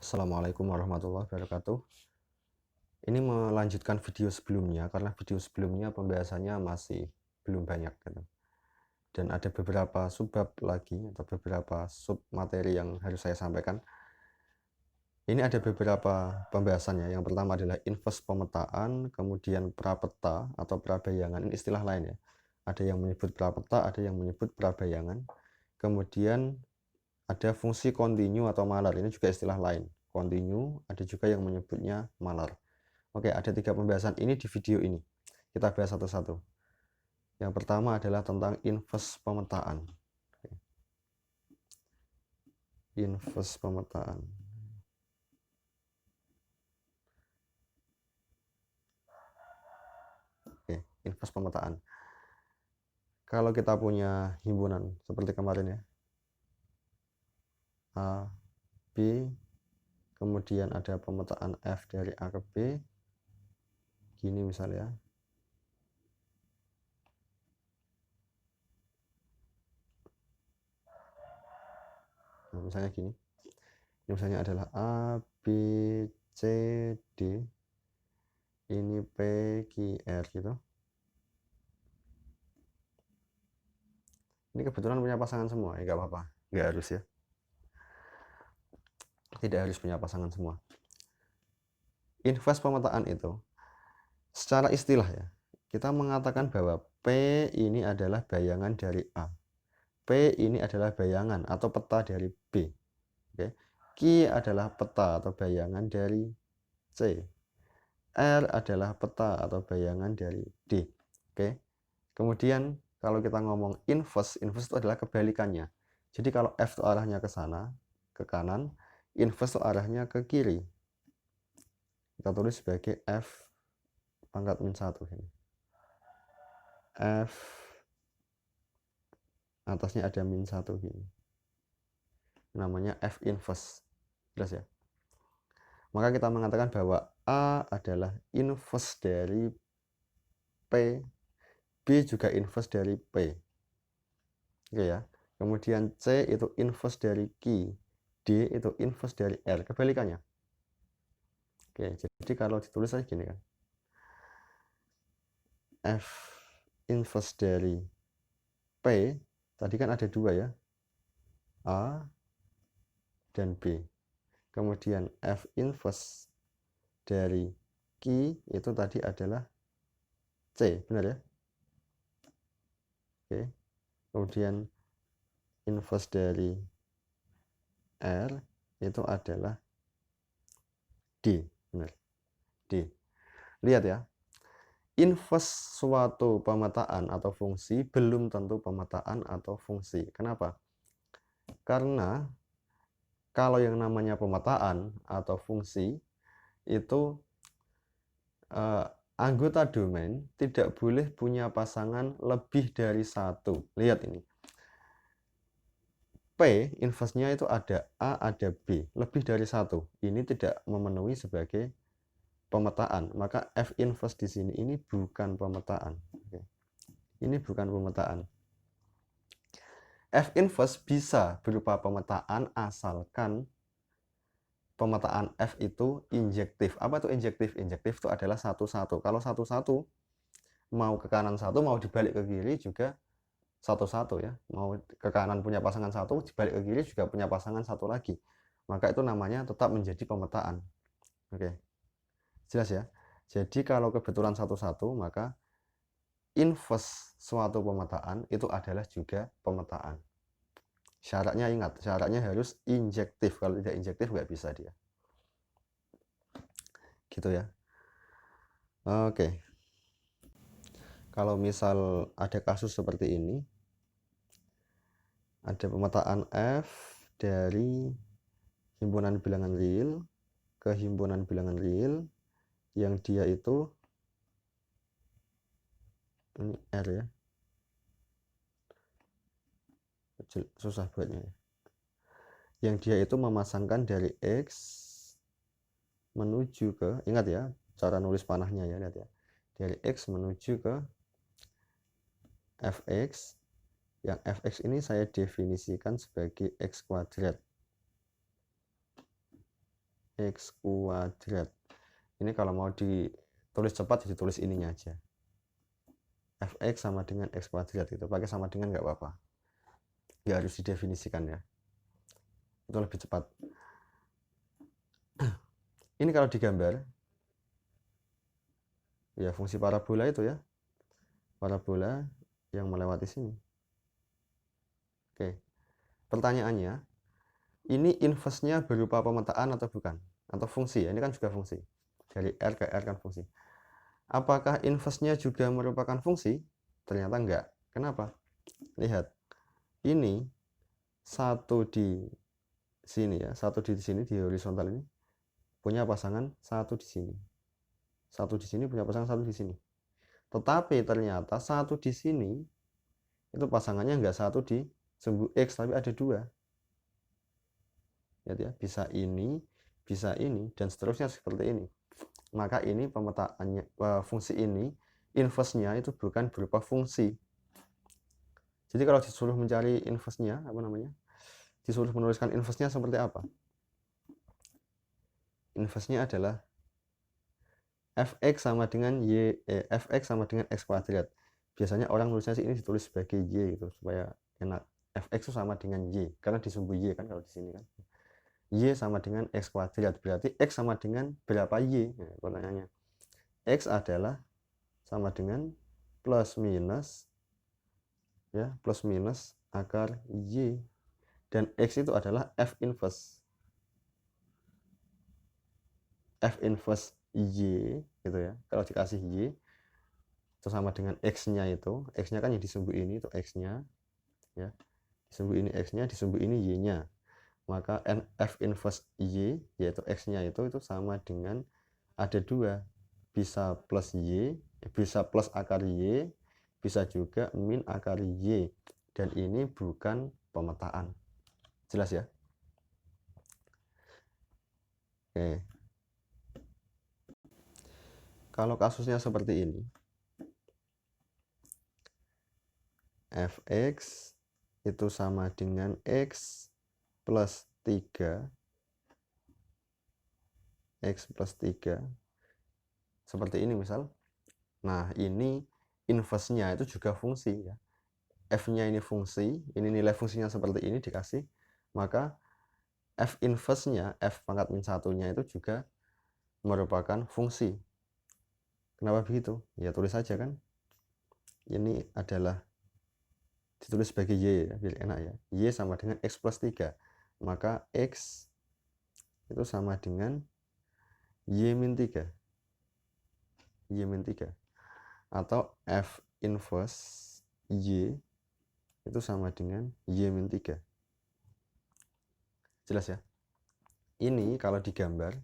Assalamualaikum warahmatullahi wabarakatuh. Ini melanjutkan video sebelumnya karena video sebelumnya pembahasannya masih belum banyak gitu. Dan ada beberapa subbab lagi atau beberapa sub materi yang harus saya sampaikan. Ini ada beberapa pembahasannya. Yang pertama adalah inverse pemetaan, kemudian prapeta atau prabayangan. Ini istilah lain ya. Ada yang menyebut prapeta, ada yang menyebut prabayangan. Kemudian ada fungsi kontinu atau malar. Ini juga istilah lain. Kontinu, ada juga yang menyebutnya malar. Oke, ada 3 pembahasan ini di video ini. Kita bahas satu-satu. Yang pertama adalah tentang inverse pemetaan. Inverse pemetaan. Oke, inverse pemetaan. Kalau kita punya himpunan seperti kemarin ya, A, B, kemudian ada pemetaan F dari A ke B, gini misalnya. Nah, misalnya gini. Ini misalnya adalah A, B, C, D. Ini P, Q, R gitu. Ini kebetulan punya pasangan semua, ya nggak apa-apa. Nggak harus ya. Tidak harus punya pasangan semua. Inverse pemetaan itu, secara istilah ya, kita mengatakan bahwa P ini adalah bayangan dari A. P ini adalah bayangan atau peta dari B. Oke. Q adalah peta atau bayangan dari C. R adalah peta atau bayangan dari D. Oke. Kemudian kalau kita ngomong inverse, inverse itu adalah kebalikannya. Jadi kalau F itu arahnya ke sana, ke kanan, inverse itu arahnya ke kiri. Kita tulis sebagai F pangkat min 1 ini. F atasnya ada min 1 gini. Namanya F inverse. Jelas ya? Maka kita mengatakan bahwa A adalah inverse dari P, B juga inverse dari P. Oke ya. Kemudian C itu inverse dari Q, D itu inverse dari R. Kebalikannya. Oke, jadi kalau ditulis aja gini kan. F inverse dari P, tadi kan ada 2 ya. A dan B. Kemudian F inverse dari Q itu tadi adalah C, benar ya? Oke. Kemudian inverse dari R itu adalah D, benar. D. Lihat ya. Inverse suatu pemetaan atau fungsi belum tentu pemetaan atau fungsi. Kenapa? Karena kalau yang namanya pemetaan atau fungsi itu anggota domain tidak boleh punya pasangan lebih dari 1. Lihat ini. P inverse-nya itu ada A, ada B, lebih dari 1. Ini tidak memenuhi sebagai pemetaan. Maka F inverse di sini ini bukan pemetaan. Oke. Ini bukan pemetaan. F inverse bisa berupa pemetaan asalkan pemetaan F itu injektif. Apa itu injektif? Injektif itu adalah 1-1. Kalau 1-1 mau ke kanan 1, mau dibalik ke kiri juga 1-1 ya. Mau ke kanan punya pasangan 1, dibalik ke kiri juga punya pasangan 1 lagi. Maka itu namanya tetap menjadi pemetaan. Oke. Jelas ya? Jadi kalau kebetulan 1-1, maka inverse suatu pemetaan itu adalah juga pemetaan. Syaratnya ingat, syaratnya harus injektif. Kalau tidak injektif nggak bisa dia. Gitu ya. Oke. Kalau misal ada kasus seperti ini, ada pemetaan F dari himpunan bilangan real ke himpunan bilangan real yang dia itu ini R ya, susah buatnya ya. Yang dia itu memasangkan dari X menuju ke, ingat ya cara nulis panahnya ya, lihat ya, dari X menuju ke Fx, yang Fx ini saya definisikan sebagai X kuadrat. X kuadrat. Ini kalau mau ditulis cepat ditulis ininya aja. Fx sama dengan X kuadrat itu. Pakai sama dengan nggak apa-apa. Nggak harus didefinisikan ya. Itu lebih cepat. Ini kalau digambar, ya fungsi parabola itu ya. Parabola yang melewati sini. Oke. Pertanyaannya, ini inverse-nya berupa pemetaan atau bukan? Atau fungsi ya? Ini kan juga fungsi. Dari R ke R kan fungsi. Apakah inverse-nya juga merupakan fungsi? Ternyata enggak. Kenapa? Lihat. Ini satu di sini ya, satu di sini di horizontal ini punya pasangan satu di sini. Satu di sini punya pasangan satu di sini. Tetapi ternyata satu di sini itu pasangannya enggak satu di sumbu X, tapi ada dua. Lihat ya, bisa ini, dan seterusnya seperti ini. Maka ini pemetaannya, fungsi ini inverse-nya itu bukan berupa fungsi. Jadi kalau disuruh mencari inverse-nya, disuruh menuliskan inverse-nya seperti apa? Inverse-nya adalah fx sama dengan fx sama dengan x kuadrat. Biasanya orang nulisnya sih ini ditulis sebagai y gitu supaya enak. Fx itu sama dengan y karena di sumbu y kan kalau di sini kan. Y sama dengan x kuadrat, berarti x sama dengan berapa y? Nah, pertanyaannya. X adalah sama dengan plus minus ya, plus minus akar y, dan x itu adalah f inverse y gitu ya. Kalau dikasih y itu sama dengan x-nya, itu x-nya kan yang di sumbu ini itu x-nya ya, di sumbu ini x-nya, di sumbu ini y-nya, maka f inverse y yaitu x-nya itu sama dengan ada dua, bisa plus y, bisa plus akar y, bisa juga min akar y, dan ini bukan pemetaan. Jelas ya? Oke. Kalau kasusnya seperti ini, fx itu sama dengan x plus 3, x plus 3, seperti ini misal. Nah, ini inverse-nya itu juga fungsi ya. F-nya ini fungsi, ini nilai fungsinya seperti ini dikasih, maka F inverse-nya, F pangkat min 1-nya itu juga merupakan fungsi. Kenapa begitu? Ya tulis saja kan. Ini adalah ditulis sebagai y ya, biar enak ya. Y sama dengan x plus 3. Maka x itu sama dengan y min 3. Y min 3. Atau F inverse y itu sama dengan y min 3. Jelas ya? Ini kalau digambar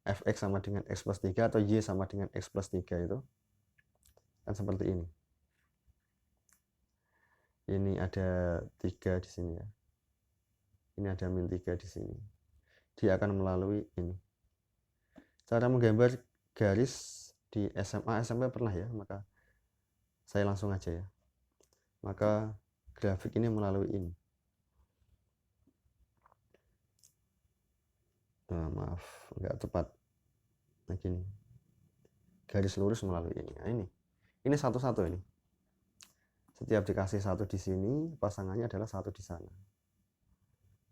fx sama dengan x plus 3 atau y sama dengan x plus 3 itu kan seperti ini. Ini ada 3 di sini ya. Ini ada min 3 di sini. Dia akan melalui ini. Cara menggambar garis di SMA, SMP pernah ya, maka saya langsung aja ya. Maka grafik ini melalui ini. Nah, maaf, nggak tepat. Nah, gini. Garis lurus melalui ini. Nah, ini satu-satu ini. Setiap dikasih satu di sini, pasangannya adalah satu di sana.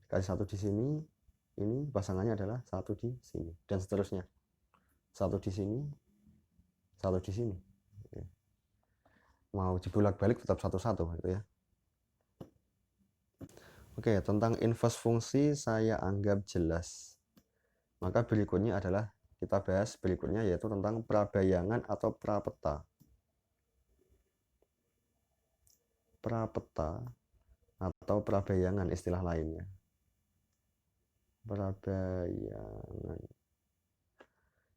Dikasih satu di sini, ini pasangannya adalah satu di sini, dan seterusnya. Satu di sini, satu di sini. Mau dibolak-balik tetap satu-satu gitu ya. Oke, tentang inverse fungsi saya anggap jelas. Maka berikutnya adalah kita bahas berikutnya, yaitu tentang prabayangan atau prapeta. Prapeta atau prabayangan istilah lainnya. Prabayangan.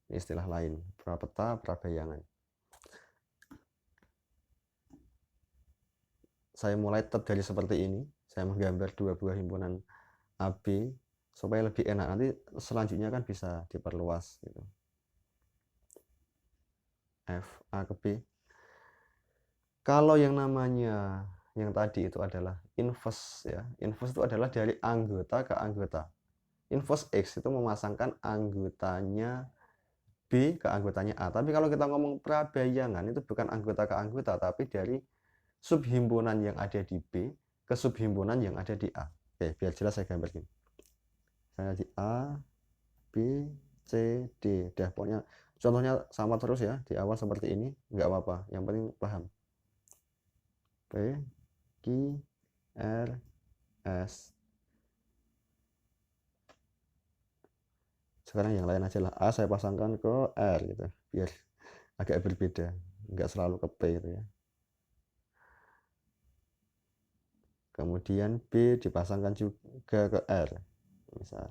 Ini istilah lain, prapeta, prabayangan. Saya mulai tetap dari seperti ini. Saya menggambar dua buah himpunan AB supaya lebih enak. Nanti selanjutnya kan bisa diperluas gitu. F, A ke B. Kalau yang namanya yang tadi itu adalah inverse ya. Inverse itu adalah dari anggota ke anggota. Inverse X itu memasangkan anggotanya B ke anggotanya A. Tapi kalau kita ngomong prabayangan itu bukan anggota ke anggota, tapi dari subhimpunan yang ada di B ke subhimpunan yang ada di A. Oke, biar jelas saya gambar gini. Saya di A, B, C, D. Dah, pokoknya contohnya sama terus ya. Di awal seperti ini, nggak apa-apa. Yang penting paham. P, Q, R, S. Sekarang yang lain aja lah. A saya pasangkan ke R gitu. Biar agak berbeda. Nggak selalu ke P gitu ya. Kemudian B dipasangkan juga ke R. Misal.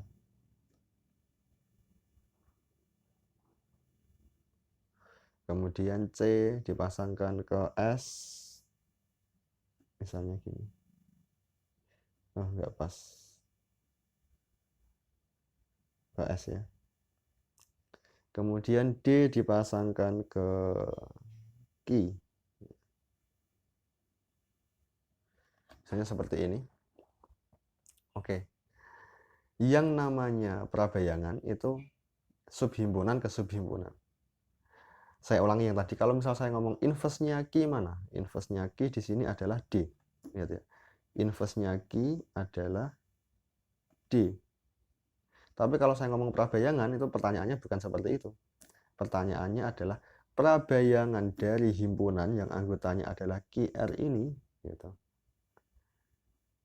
Kemudian C dipasangkan ke S. Misalnya gini. Oh, nggak pas. Ke S ya. Kemudian D dipasangkan ke Q. Misalnya seperti ini. Oke. Yang namanya prabayangan itu subhimpunan ke subhimpunan. Saya ulangi yang tadi. Kalau misal saya ngomong inverse-nya Q mana? Inverse-nya Q di sini adalah D. Lihat ya. Inverse-nya Q adalah D. Tapi kalau saya ngomong prabayangan itu pertanyaannya bukan seperti itu. Pertanyaannya adalah prabayangan dari himpunan yang anggotanya adalah QR ini gitu.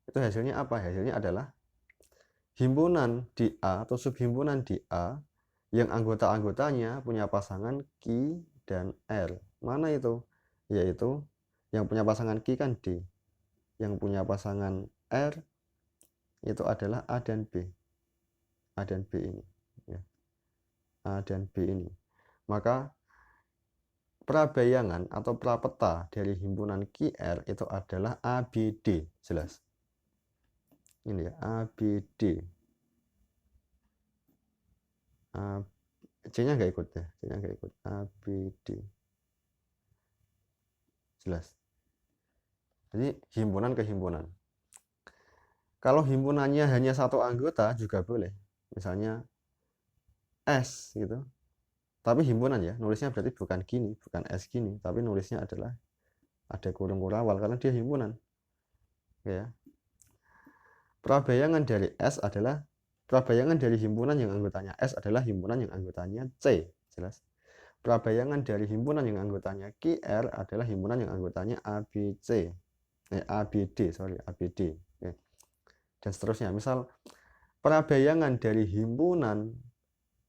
Itu hasilnya apa? Hasilnya adalah himpunan di A atau subhimpunan di A yang anggota-anggotanya punya pasangan Q dan R. Mana itu? Yaitu yang punya pasangan Q kan D. Yang punya pasangan R itu adalah A dan B. A dan B ini. Ya. A dan B ini. Maka prabayangan atau prapeta dari himpunan QR itu adalah ABD. Jelas? Ini ya, ABD. C-nya nggak ikut ya, C-nya nggak ikut. ABD. Jelas? Jadi himpunan ke himpunan. Kalau himpunannya hanya satu anggota juga boleh. Misalnya S gitu. Tapi himpunan ya, nulisnya berarti bukan gini, bukan S gini, tapi nulisnya adalah ada kurung kurawal karena dia himpunan. Ya. Prabayangan dari S adalah prabayangan dari himpunan yang anggotanya S adalah himpunan yang anggotanya C. Jelas? Prabayangan dari himpunan yang anggotanya QR adalah himpunan yang anggotanya ABC. ABD, sorry, ABD. Dan seterusnya. Misal prabayangan dari himpunan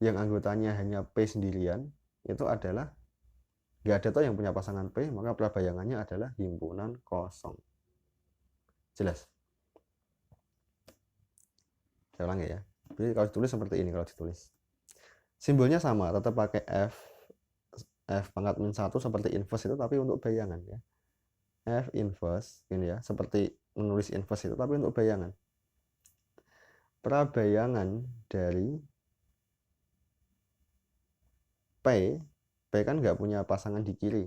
yang anggotanya hanya P sendirian itu adalah nggak ada tuh yang punya pasangan P, maka prabayangannya adalah himpunan kosong. Jelas? Saya ulangi ya. Jadi kalau ditulis seperti ini, kalau ditulis simbolnya sama, tetap pakai F pangkat min 1 seperti inverse itu, tapi untuk bayangan ya. F inverse ini ya, seperti menulis inverse itu, tapi untuk bayangan. Prabayangan dari P kan nggak punya pasangan di kiri,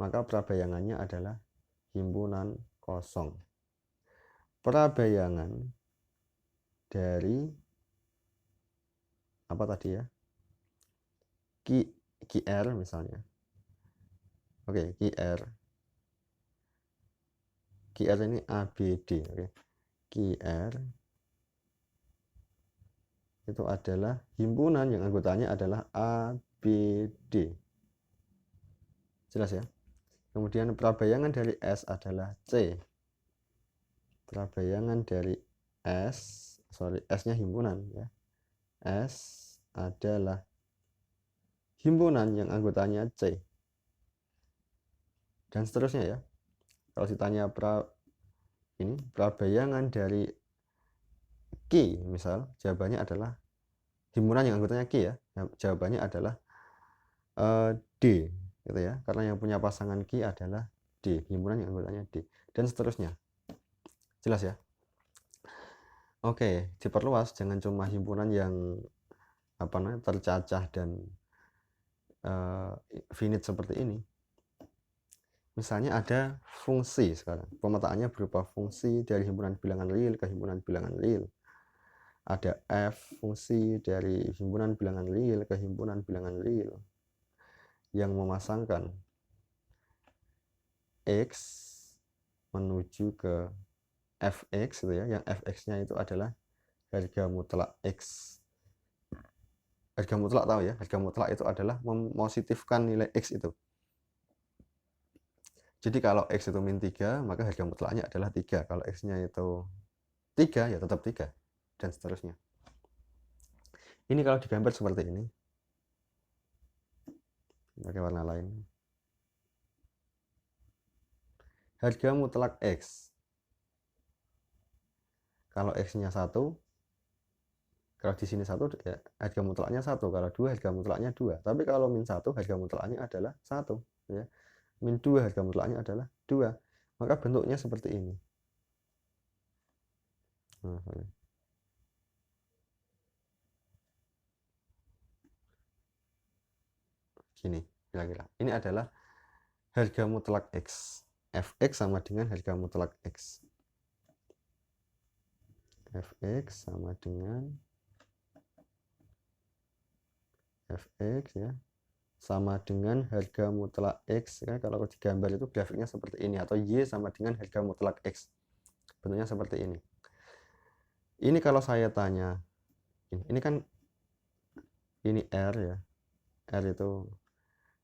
maka prabayangannya adalah himpunan kosong. Prabayangan dari apa tadi ya? QR misalnya. Oke, QR ini ABD, oke. QR itu adalah himpunan yang anggotanya adalah ABD. Jelas ya? Kemudian prabayangan dari S adalah C. Prabayangan dari S-nya himpunan ya. S adalah himpunan yang anggotanya C. Dan seterusnya ya. Kalau ditanya prabayangan dari Q, misal jawabannya adalah himpunan yang anggotanya Q ya. Jawabannya adalah D gitu ya. Karena yang punya pasangan Q adalah D, himpunan yang anggotanya D. Dan seterusnya. Jelas ya? Oke, diperluas, jangan cuma himpunan yang tercacah dan finite seperti ini. Misalnya ada fungsi sekarang, pemetaannya berupa fungsi dari himpunan bilangan real ke himpunan bilangan real. ada f fungsi dari himpunan bilangan real ke himpunan bilangan real yang memasangkan x menuju ke fx gitu ya, yang fx-nya itu adalah harga mutlak x. Harga mutlak tahu ya, harga mutlak itu adalah mempositifkan nilai x itu. Jadi kalau x itu min 3, maka harga mutlaknya adalah 3. Kalau x-nya itu 3, ya tetap 3, dan seterusnya. Ini kalau digambar seperti ini, pakai warna lain. Harga mutlak x. Kalau x-nya 1, kalau di sini 1, ya, harga mutlaknya 1. Kalau 2, harga mutlaknya 2. Tapi kalau min 1, harga mutlaknya adalah 1. Ya. Min 2, harga mutlaknya adalah 2. Maka bentuknya seperti ini. Nah, gini kira-kira. Ini adalah harga mutlak x. Fx sama dengan harga mutlak x. Fx sama dengan fx ya, sama dengan harga mutlak x ya. Kalau digambar itu grafiknya seperti ini, atau y sama dengan harga mutlak x. Bentuknya seperti ini. Ini kalau saya tanya, ini kan ini R ya. R itu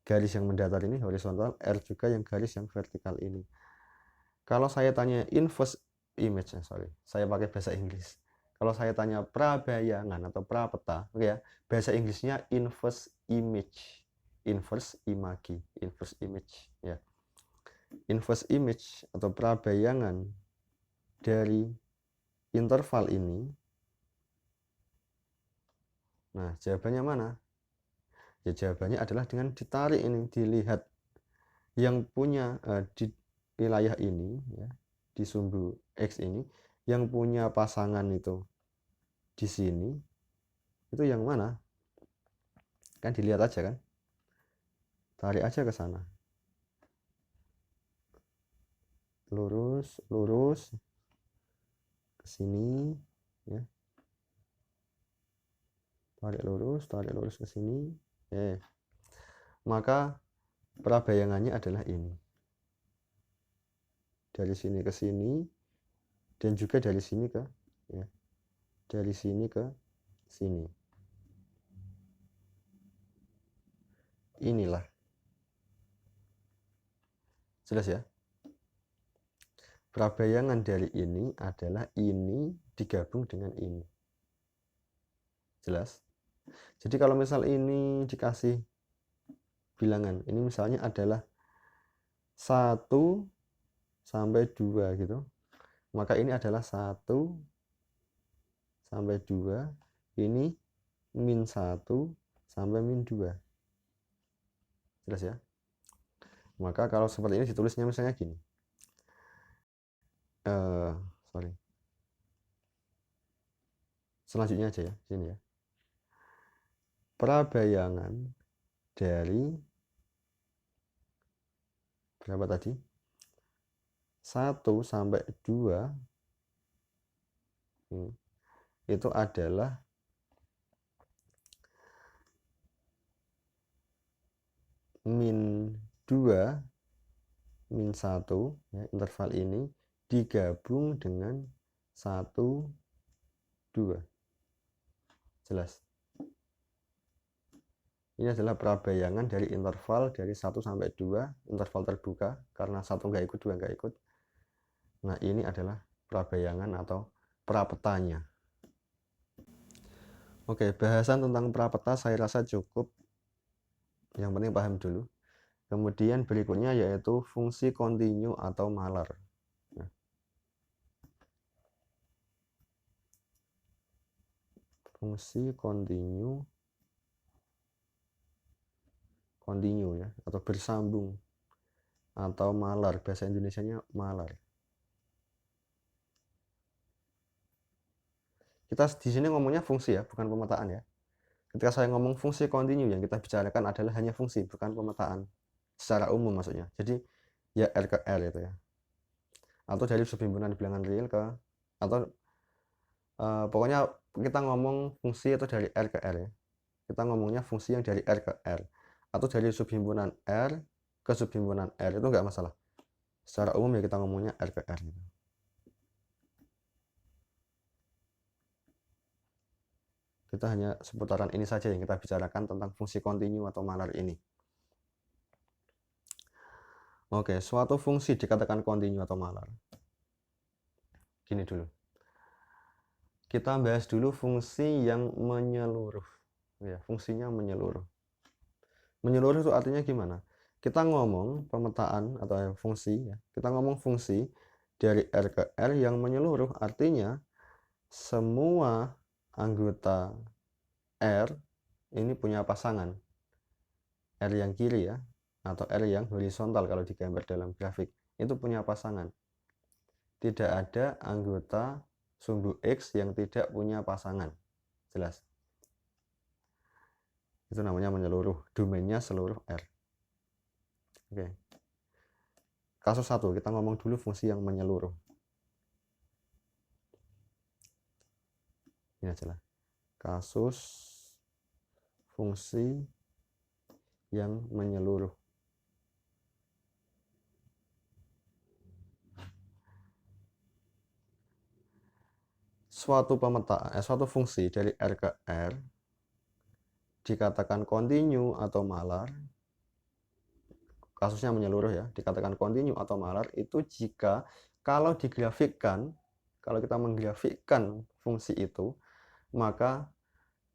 garis yang mendatar ini horizontal, R juga yang garis yang vertikal ini. Kalau saya tanya inverse image, saya pakai bahasa Inggris. Kalau saya tanya prabayangan atau prapeta, oke ya, bahasa Inggrisnya inverse image, inverse imagi, inverse image ya. Inverse image atau prabayangan dari interval ini. Nah, jawabannya mana? Ya, jawabannya adalah dengan ditarik ini, dilihat yang punya di wilayah ini ya, di sumbu X ini, yang punya pasangan itu di sini, itu yang mana? Kan dilihat aja kan, tarik aja ke sana, lurus lurus ke sini ya, tarik lurus ke sini. Maka prabayangannya adalah ini, dari sini ke sini, dan juga dari sini ke ya, dari sini ke sini. Inilah, jelas ya. Prabayangan dari ini adalah ini digabung dengan ini. Jelas? Jadi kalau misal ini dikasih bilangan, ini misalnya adalah 1 sampai 2 gitu, maka ini adalah 1 sampai 2, ini min 1 sampai min 2. Jelas ya? Maka kalau seperti ini ditulisnya misalnya gini. Selanjutnya aja ya, sini ya. Prabayangan dari berapa tadi? 1 sampai 2 itu adalah min 2 min 1 ya, interval ini digabung dengan 1 2. Jelas? Ini adalah prabayangan dari interval dari 1 sampai 2, interval terbuka, karena 1 nggak ikut, 2 nggak ikut. Nah, ini adalah prabayangan atau prapetanya. Oke, bahasan tentang prapeta saya rasa cukup. Yang penting paham dulu. Kemudian berikutnya yaitu fungsi kontinu atau malar. Nah, fungsi kontinu ya, atau bersambung, atau malar, bahasa Indonesianya malar. Kita di sini ngomongnya fungsi ya, bukan pemetaan ya. Ketika saya ngomong fungsi kontinu, yang kita bicarakan adalah hanya fungsi, bukan pemetaan secara umum maksudnya. Jadi ya R ke R itu ya, atau dari subhimpunan bilangan real ke, atau pokoknya kita ngomong fungsi itu dari R ke R ya. Kita ngomongnya fungsi yang dari R ke R atau dari subhimpunan R ke subhimpunan R, itu nggak masalah. Secara umum ya kita ngomongnya R ke R gitu. Kita hanya seputaran ini saja yang kita bicarakan tentang fungsi kontinu atau malar ini. Oke, suatu fungsi dikatakan kontinu atau malar. Gini dulu. Kita bahas dulu fungsi yang menyeluruh. Ya, fungsinya menyeluruh. Menyeluruh itu artinya gimana? Kita ngomong pemetaan atau fungsi ya. Kita ngomong fungsi dari R ke R yang menyeluruh, artinya semua anggota R ini punya pasangan. R yang kiri ya, atau R yang horizontal kalau digambar dalam grafik, itu punya pasangan. Tidak ada anggota sumbu X yang tidak punya pasangan. Jelas? Itu namanya menyeluruh, domainnya seluruh R. Oke. Kasus 1, kita ngomong dulu fungsi yang menyeluruh. Ini aja lah. Kasus fungsi yang menyeluruh. Suatu pemetaan, suatu fungsi dari R ke R dikatakan kontinu atau malar. Kasusnya menyeluruh ya, dikatakan kontinu atau malar itu jika kalau digrafikkan, kalau kita menggrafikkan fungsi itu, maka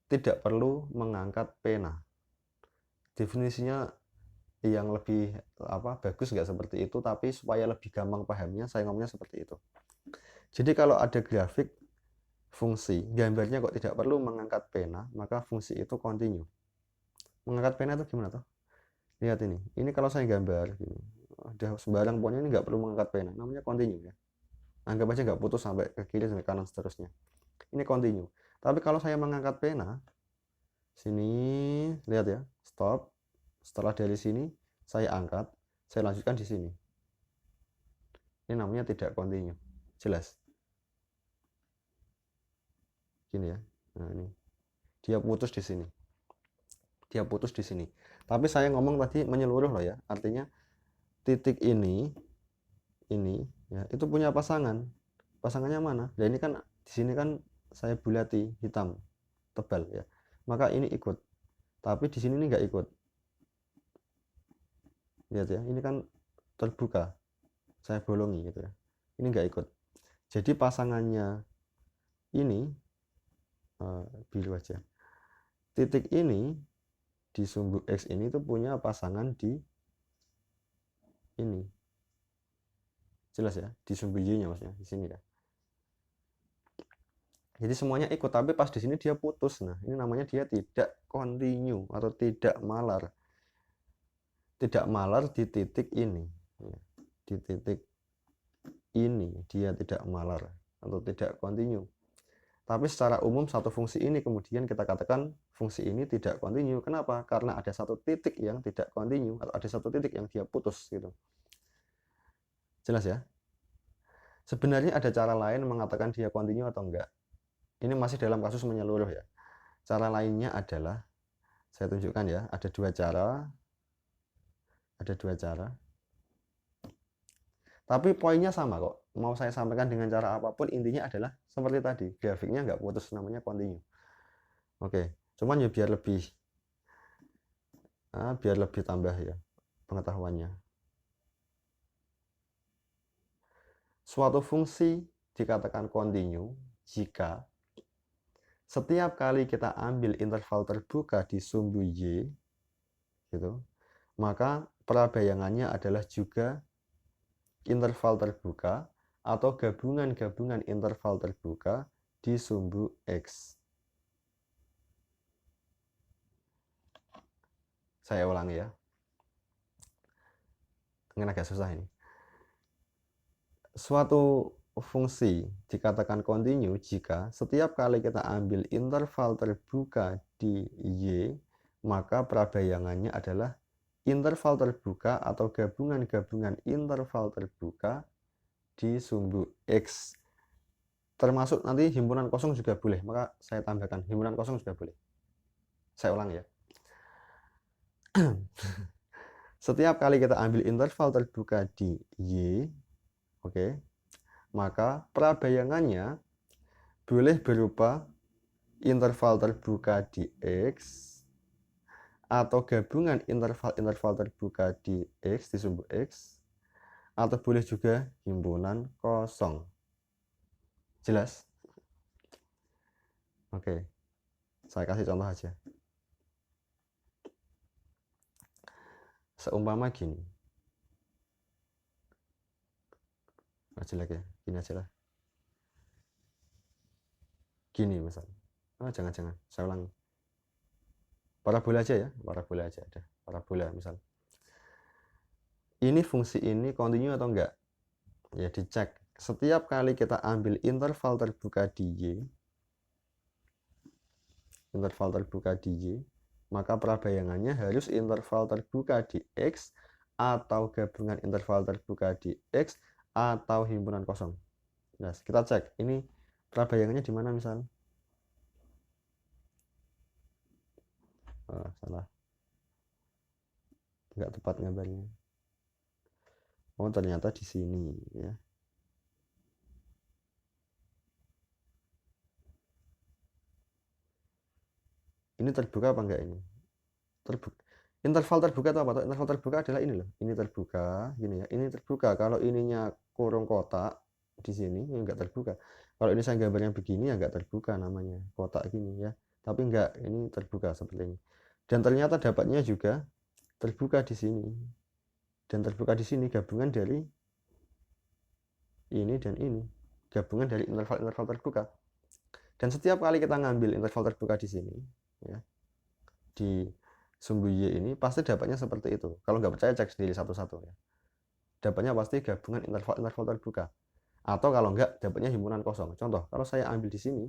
tidak perlu mengangkat pena. Definisinya yang lebih bagus nggak seperti itu, tapi supaya lebih gampang pahamnya saya ngomongnya seperti itu. Jadi kalau ada grafik fungsi gambarnya kok tidak perlu mengangkat pena, maka fungsi itu kontinu. Mengangkat pena itu gimana tuh? Lihat ini kalau saya gambar gini, ada sembarang poin ini nggak perlu mengangkat pena, namanya kontinu ya. Anggap aja nggak putus sampai ke kiri sampai kanan seterusnya. Ini kontinu. Tapi kalau saya mengangkat pena, sini lihat ya, stop. Setelah dari sini saya angkat, saya lanjutkan di sini. Ini namanya tidak kontinu. Jelas? Gini ya. Nah ini, dia putus di sini. Dia putus di sini. Tapi saya ngomong tadi menyeluruh loh ya. Artinya titik ini ya, itu punya pasangan. Pasangannya mana? Nah ini kan di sini kan saya bulati hitam tebal ya. Maka ini ikut. Tapi di sini ini nggak ikut. Lihat ya, ini kan terbuka. Saya bolongi gitu ya. Ini nggak ikut. Jadi pasangannya ini biru aja. Titik ini di sumbu X ini tuh punya pasangan di ini. Jelas ya, di sumbu Y-nya maksudnya di sini ya. Jadi semuanya ikut, tapi pas di sini dia putus. Nah, ini namanya dia tidak kontinu atau tidak malar. Tidak malar di titik ini. Di titik ini dia tidak malar atau tidak kontinu. Tapi secara umum satu fungsi ini kemudian kita katakan fungsi ini tidak kontinu. Kenapa? Karena ada satu titik yang tidak kontinu atau ada satu titik yang dia putus gitu. Jelas ya? Sebenarnya ada cara lain mengatakan dia kontinu atau enggak. Ini masih dalam kasus menyeluruh ya. Cara lainnya adalah saya tunjukkan ya, ada dua cara. Ada dua cara. Tapi poinnya sama kok. Mau saya sampaikan dengan cara apapun, intinya adalah seperti tadi. Grafiknya nggak putus, namanya kontinu. Oke, cuman ya biar lebih tambah ya pengetahuannya. Suatu fungsi dikatakan kontinu jika setiap kali kita ambil interval terbuka di sumbu Y, gitu, maka prabayangannya adalah juga interval terbuka atau gabungan-gabungan interval terbuka di sumbu X. Saya ulangi ya. Ini agak susah ini. Suatu fungsi dikatakan kontinu jika setiap kali kita ambil interval terbuka di Y, maka prabayangannya adalah interval terbuka atau gabungan-gabungan interval terbuka di sumbu X. termasuk nanti himpunan kosong juga boleh, maka saya tambahkan himpunan kosong juga boleh. Saya ulang ya. Setiap kali kita ambil interval terbuka di Y, oke, maka prabayangannya boleh berupa interval terbuka di X atau gabungan interval-interval terbuka di X, di sumbu X, atau boleh juga himpunan kosong. Jelas? Oke, saya kasih contoh aja. Seumpama gini. Jelek ya, gini aja lah. Gini misal. Jangan-jangan, saya ulang. Parabola aja ya, parabola aja ada. Parabola misal. Ini fungsi ini kontinu atau enggak? Ya dicek. Setiap kali kita ambil interval terbuka di Y, maka prabayangannya harus interval terbuka di X atau gabungan interval terbuka di X atau himpunan kosong. Nah, kita cek ini prabayangannya di mana misal? Salah. Enggak tepat gambarnya. Oh, ternyata di sini ya. Ini terbuka apa enggak ini? Terbuka. Interval terbuka itu apa? Interval terbuka adalah ini loh. Ini terbuka, gini ya. Ini terbuka. Kalau ininya kurung kotak di sini, ya enggak terbuka. Kalau ini saya gambarnya begini, ya enggak terbuka namanya. Kotak gini ya. Tapi enggak, ini terbuka seperti ini. Dan ternyata dapatnya juga terbuka di sini. Dan terbuka di sini gabungan dari ini dan ini. Gabungan dari interval-interval terbuka. Dan setiap kali kita ngambil interval terbuka di sini, ya, di sumbu Y ini pasti dapatnya seperti itu. Kalau nggak percaya cek sendiri satu-satu ya. Dapatnya pasti gabungan interval-interval terbuka. Atau kalau nggak dapatnya himpunan kosong. Contoh, kalau saya ambil di sini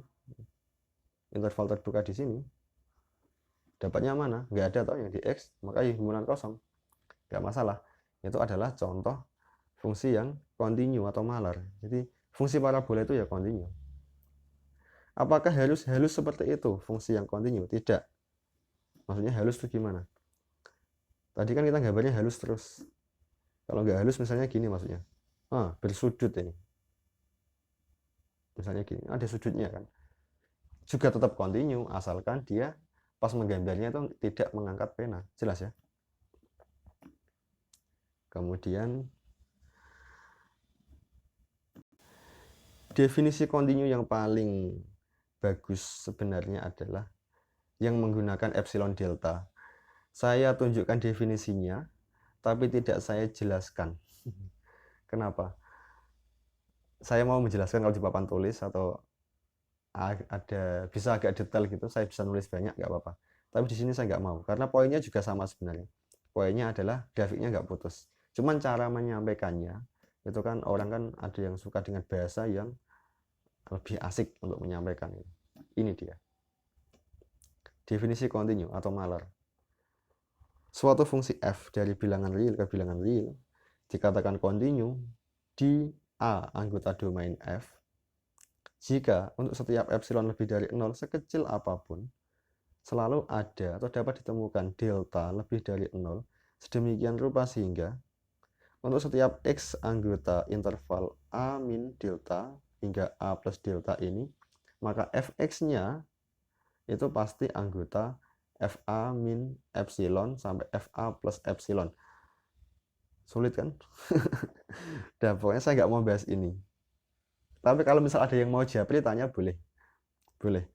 interval terbuka di sini, dapatnya mana? Nggak ada atau yang di X, maka himpunan kosong. Nggak masalah. Itu adalah contoh fungsi yang kontinu atau malar. Jadi fungsi parabola itu ya kontinu. Apakah halus seperti itu fungsi yang kontinu? Tidak. Maksudnya halus itu gimana? Tadi kan kita gambarnya halus terus. Kalau nggak halus misalnya gini maksudnya. Bersudut ini. Misalnya gini, ada sudutnya kan. Juga tetap kontinu asalkan dia pas menggambarnya itu tidak mengangkat pena. Jelas ya? Kemudian definisi kontinu yang paling bagus sebenarnya adalah yang menggunakan epsilon delta. Saya tunjukkan definisinya, tapi tidak saya jelaskan. Kenapa? Saya mau menjelaskan kalau di papan tulis atau ada bisa agak detail gitu, saya bisa nulis banyak nggak apa-apa. Tapi di sini saya nggak mau, karena poinnya juga sama sebenarnya. Poinnya adalah grafiknya nggak putus. Cuman cara menyampaikannya itu kan orang kan ada yang suka dengan bahasa yang lebih asik untuk menyampaikan. Ini dia. Definisi kontinu atau malar. Suatu fungsi f dari bilangan real ke bilangan real dikatakan kontinu di A anggota domain f jika untuk setiap epsilon lebih dari 0 sekecil apapun selalu ada atau dapat ditemukan delta lebih dari 0 sedemikian rupa sehingga untuk setiap x anggota interval a min delta hingga a plus delta ini maka fx-nya itu pasti anggota FA min epsilon sampai FA plus epsilon. Sulit kan? Dan pokoknya saya nggak mau bahas ini. Tapi kalau misal ada yang mau japri tanya boleh. Boleh.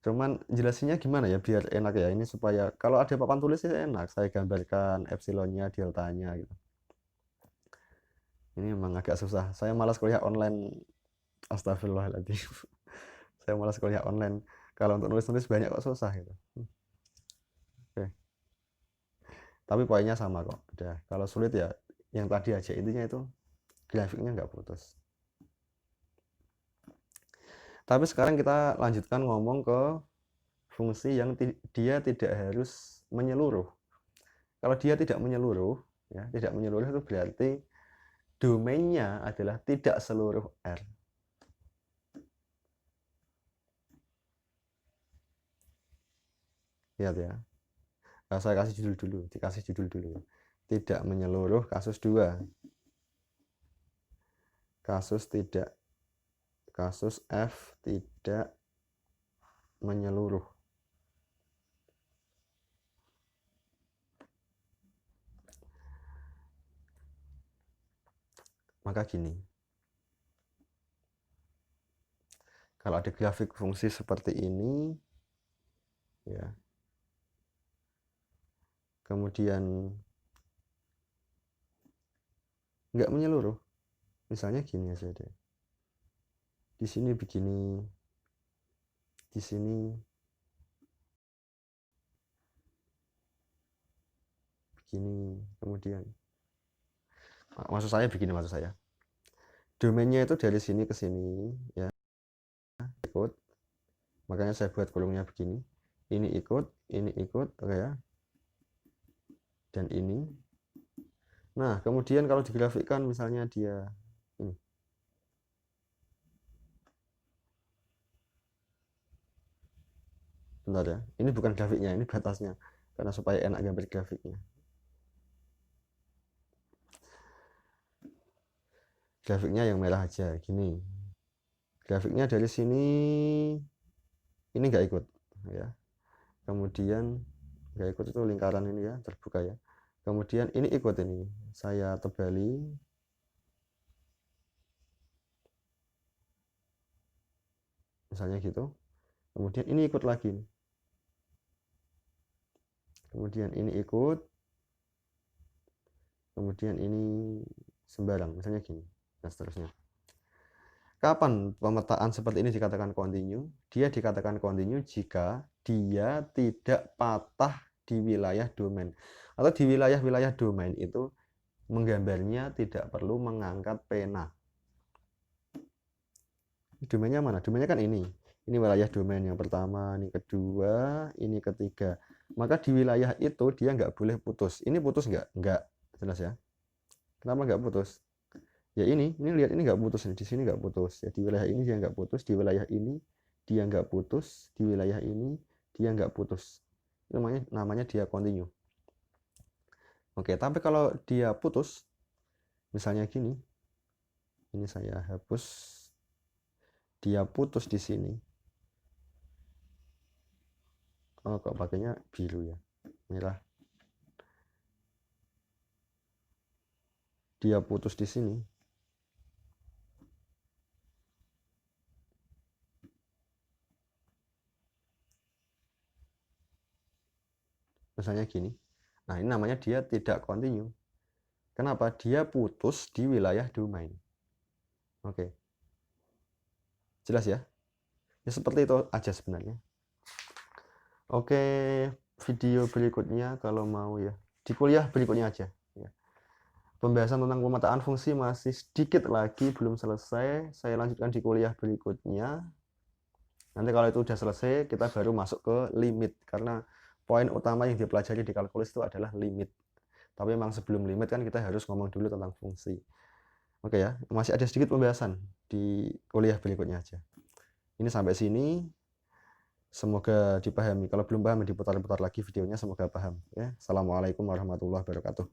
Cuman jelasinnya gimana ya biar enak ya. Ini supaya kalau ada papan tulisnya enak. Saya gambarkan epsilonnya, deltanya gitu. Ini memang agak susah. Saya malas kuliah online. Astagfirullahaladzim. Saya malas kuliah online. Kalau untuk nulis-nulis banyak kok susah gitu. Oke. Tapi poinnya sama kok. Udah. Kalau sulit ya yang tadi aja, intinya itu grafiknya nggak putus. Tapi sekarang kita lanjutkan ngomong ke fungsi yang dia tidak harus menyeluruh. Kalau dia tidak menyeluruh, ya tidak menyeluruh itu berarti domainnya adalah tidak seluruh R. Lihat ya. Nah, saya kasih judul dulu, dikasih judul dulu ya. Tidak menyeluruh kasus 2. Kasus F tidak menyeluruh. Maka gini. Kalau ada grafik fungsi seperti ini ya. Kemudian nggak menyeluruh. Misalnya gini aja deh. Di sini begini. Di sini begini. Kemudian maksud saya begini, maksud saya. Domainnya itu dari sini ke sini ya. Ikut. Makanya saya buat kolomnya begini. Ini ikut, oke ya. Dan ini. Nah, kemudian kalau digrafikkan misalnya dia ini. Bentar ya. Ini bukan grafiknya, ini batasnya. Karena supaya enak gambar grafiknya. Grafiknya yang merah aja, gini. Grafiknya dari sini ini nggak ikut ya. Kemudian nggak ikut itu lingkaran ini ya, terbuka ya. Kemudian ini ikut, ini saya tebali. Misalnya gitu. Kemudian ini ikut lagi. Kemudian ini ikut. Kemudian ini sembarang, misalnya gini. Dan seterusnya. Kapan pemetaan seperti ini dikatakan kontinu? Dia dikatakan kontinu jika dia tidak patah di wilayah domain. Atau di wilayah-wilayah domain itu menggambarnya tidak perlu mengangkat pena. Domainnya mana? Domainnya kan ini. Ini wilayah domain yang pertama, ini kedua, ini ketiga. Maka di wilayah itu dia nggak boleh putus. Ini putus nggak? Nggak. Jelas ya. Kenapa nggak putus? Ya ini lihat, ini nggak putus. Di sini nggak putus. Ya di wilayah ini dia nggak putus. Di wilayah ini dia nggak putus. Di wilayah ini dia nggak putus. Namanya dia continue. Oke, tapi kalau dia putus, misalnya gini. Ini saya hapus. Dia putus di sini. Oh, kok pakainya biru ya, merah. Dia putus di sini. Misalnya gini. Nah, ini namanya dia tidak continue. Kenapa? Dia putus di wilayah domain. Oke. Jelas ya? Ya seperti itu aja sebenarnya. Oke, video berikutnya kalau mau ya. Di kuliah berikutnya aja. Ya. Pembahasan tentang pemetaan fungsi masih sedikit lagi, belum selesai. Saya lanjutkan di kuliah berikutnya. Nanti kalau itu udah selesai, kita baru masuk ke limit. Karena poin utama yang dipelajari di kalkulus itu adalah limit. Tapi memang sebelum limit kan kita harus ngomong dulu tentang fungsi. Oke ya, masih ada sedikit pembahasan di kuliah berikutnya aja. Ini sampai sini. Semoga dipahami. Kalau belum paham, diputar-putar lagi videonya. Semoga paham. Ya. Assalamualaikum warahmatullahi wabarakatuh.